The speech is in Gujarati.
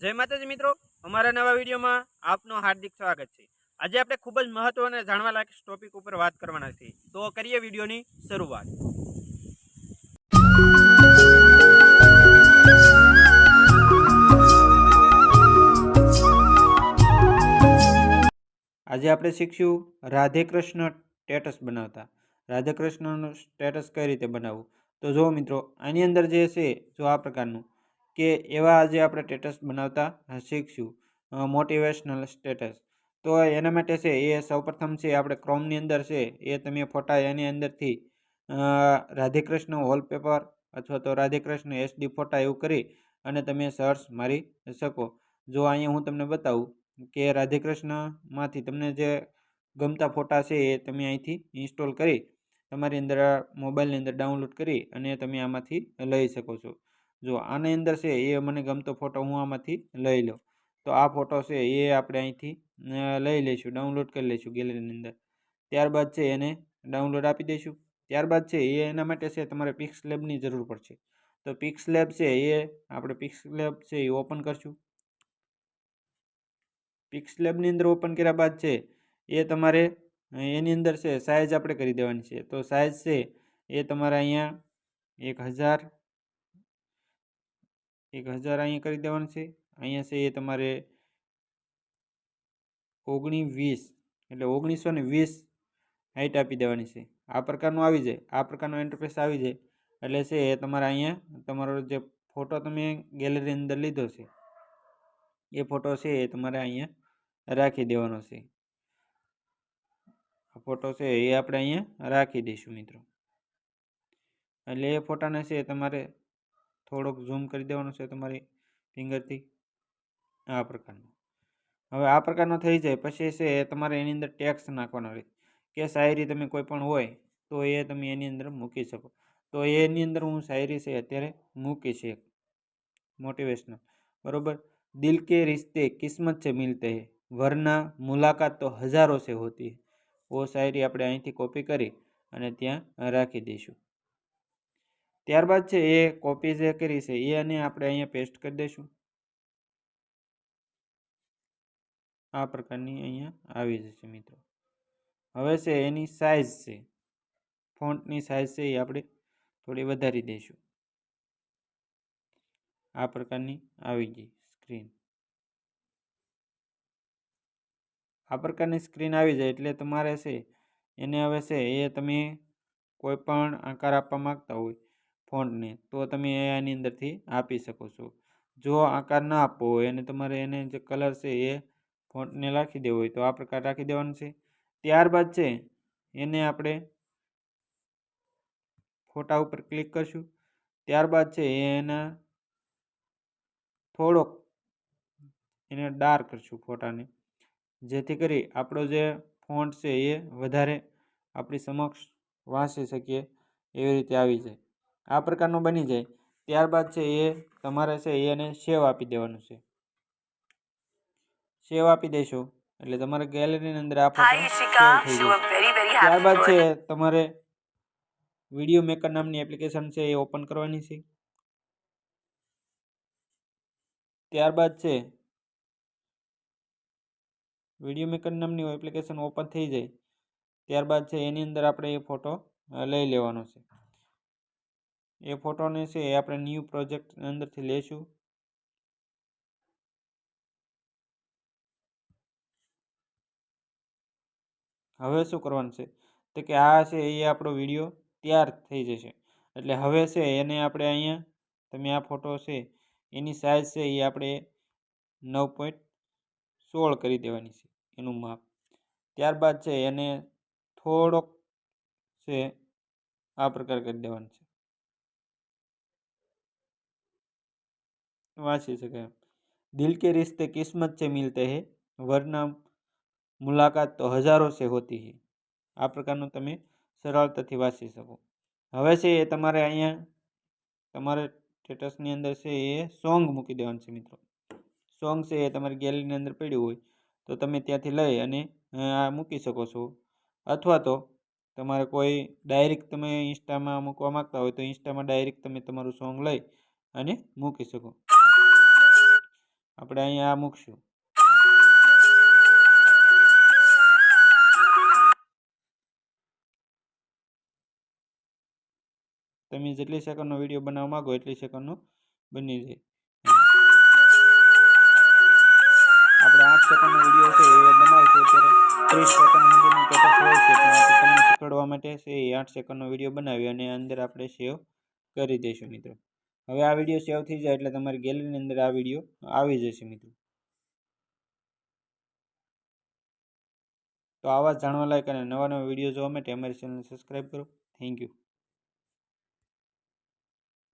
જય માતાજી મિત્રો, અમારા નવા વિડીયોમાં આપનું હાર્દિક સ્વાગત છે। આજે આપણે ખૂબ જ મહત્વ અને જાણવા લાયક ટોપિક ઉપર વાત કરવાના છે, તો કરીએ વિડીયોની શરૂઆત। આજે આપણે શીખશું રાધે કૃષ્ણ સ્ટેટસ બનાવતા। રાધે કૃષ્ણનું સ્ટેટસ કઈ રીતે બનાવવું, તો જો મિત્રો આની અંદર જે છે જો આ પ્રકારનું કે એવા આજે આપણે સ્ટેટસ બનાવતા શીખશું, મોટિવેશનલ સ્ટેટસ। તો એના માટે છે એ સૌપ્રથમ છે આપણે ક્રોમની અંદર છે એ તમે ફોટા એની અંદરથી રાધે કૃષ્ણ વોલપેપર અથવા તો રાધે કૃષ્ણ SD ફોટા એવું કરી અને તમે સર્ચ મારી શકો। જો અહીંયા હું તમને બતાવું કે રાધે કૃષ્ણમાંથી તમને જે ગમતા ફોટા છે એ તમે અહીંથી ઇન્સ્ટોલ કરી તમારી અંદર મોબાઈલની અંદર ડાઉનલોડ કરી અને તમે આમાંથી લઈ શકો છો। જો આની અંદર છે એ મને ગમતો ફોટો હું આમાંથી લઈ લઉં, તો આ ફોટો છે એ આપણે અહીંથી લઈ લઈશું, ડાઉનલોડ કરી લઈશું ગેલેરીની અંદર। ત્યારબાદ છે એને ડાઉનલોડ આપી દઈશું। ત્યારબાદ છે એ એના માટે છે તમારે પિક્સલેબની જરૂર પડશે, તો પિક્સલેબ છે એ આપણે પિક્સલેબ છે એ ઓપન કરશું। પિક્સલેબની અંદર ઓપન કર્યા બાદ છે એ તમારે એની અંદર છે સાઇઝ આપણે કરી દેવાની છે, તો સાઇઝ છે એ તમારે અહીંયા 1000 અહીંયા કરી દેવાનું છે। અહીંયા છે એ તમારે 1920 એટલે 1920 હાઈટ આપી દેવાની છે। આ પ્રકારનું આવી જાય, આ પ્રકારનો ઇન્ટરફેસ આવી જાય એટલે છે એ તમારે અહીંયા તમારો જે ફોટો તમે ગેલેરીની અંદર લીધો છે એ ફોટો છે એ તમારે અહીંયા રાખી દેવાનો છે। આ ફોટો છે એ આપણે અહીંયા રાખી દઈશું મિત્રો। એટલે એ ફોટાને છે તમારે થોડોક ઝૂમ કરી દેવાનો છે તમારી ફિંગરથી, આ પ્રકારનો। હવે આ પ્રકારનો થઈ જાય પછી છે તમારે એની અંદર ટેક્સ્ટ નાખવાનો રહે કે શાયરી તમે કોઈ પણ હોય તો એ તમે એની અંદર મૂકી શકો। તો એની અંદર હું શાયરી છે અત્યારે મૂકી છે મોટિવેશનલ, બરોબર। દિલ કે रिश्ते किस्मत से मिलते हैं, वरना मुलाकात तो हजारों से होती है। वो શાયરી આપણે અહીંથી કોપી કરી અને ત્યાં રાખી દઈશું। ત્યારબાદ છે એ કોપી જે કરી છે એ અને આપણે અહીંયા પેસ્ટ કરી દઈશું। આ પ્રકારની અહીંયા આવી જશે મિત્રો। હવે છે એની સાઇઝ છે, ફોન્ટની સાઇઝ છે એ આપણે થોડી વધારી દઈશું। આ પ્રકારની આવી ગઈ સ્ક્રીન। આ પ્રકારની સ્ક્રીન આવી જાય એટલે તમારે છે એને હવે છે એ તમે કોઈ પણ આકાર આપવા માંગતા હોય ફોન્ટને તો તમે આની અંદરથી આપી શકો છો। જો આકાર ના આપવો હોય અને તમારે એને જે કલર છે એ ફોન્ટને રાખી દેવો હોય તો આ પ્રકાર રાખી દેવાનું છે। ત્યારબાદ છે એને આપણે ફોટા ઉપર ક્લિક કરશું। ત્યારબાદ છે એના થોડોક એને ડાર્ક કરશું ફોટાને, જેથી કરી આપણો જે ફોન્ટ છે એ વધારે આપણી સમક્ષ વાંચી શકીએ એવી રીતે આવી જાય। આ પ્રકારનો બની જાય ત્યારબાદ છે એ તમારે છે એને સેવ આપી દેવાનું છે। સેવ આપી દેશો એટલે તમારે ગેલેરીની અંદર આ ફોટો સેવ થઈ જશે। ત્યારબાદ છે તમારે વિડીયો મેકર નામની એપ્લિકેશન છે એ ઓપન કરવાની છે। ત્યારબાદ છે વિડીયો મેકર નામની એપ્લિકેશન ઓપન થઈ જાય ત્યારબાદ છે એની અંદર આપણે એ ફોટો લઈ લેવાનો છે। એ ફોટોને છે એ આપણે ન્યૂ પ્રોજેક્ટ અંદરથી લેશું। હવે શું કરવાનું છે તો કે આ છે એ આપણો વિડીયો તૈયાર થઈ જશે। એટલે હવે છે એને આપણે અહીંયા તમે આ ફોટો છે એની સાઇઝ છે એ આપણે 9.16 કરી દેવાની છે એનું માપ। ત્યારબાદ છે એને થોડોક છે આ પ્રકાર કરી દેવાનું છે, વાંચી શકાય। દિલ કે रिश्ते किस्मत से मिलते हैं, वरना मुलाकात तो हजारों से होती है। આ પ્રકારનું તમે સરળતાથી વાંચી શકો। હવે છે એ તમારે અહીંયા તમારે સ્ટેટસની અંદર છે એ સોંગ મૂકી દેવાનું છે મિત્રો। સોંગ છે એ તમારી ગેલેરીની અંદર પડ્યું હોય તો તમે ત્યાંથી લઈ અને આ મૂકી શકો છો, અથવા તો તમારે કોઈ ડાયરેક્ટ તમે ઇન્સ્ટામાં મૂકવા માંગતા હોય તો ઇન્સ્ટામાં ડાયરેક્ટ તમે તમારું સોંગ લઈ અને મૂકી શકો। આપણે અહીંયા આ મૂકશું. તમે જેટલી સેકન્ડનો વિડીયો બનાવવા માંગો એટલી સેકન્ડનો બની જાય. આપણે 8 સેકન્ડનો વિડીયો છે એ બનાવીશું. અત્યારે 30 સેકન્ડ સુધીનું સ્ટેટસ હોય છે, પણ આપણે તમને શીખવાડવા માટે છે એ 8 સેકન્ડનો વિડીયો બનાવી અને અંદર આપણે સેવ કરી દઈશું મિત્રો. હવે આ વિડીયો સેવ થઈ જાય એટલે તમારી ગેલેરીની અંદર આ વિડીયો આવી જશે મિત્રો. તો આવા જાણવા લાયક અને નવા વિડીયો જોવા માટે અમારી ચેનલ સબસ્ક્રાઈબ કરો. Thank you.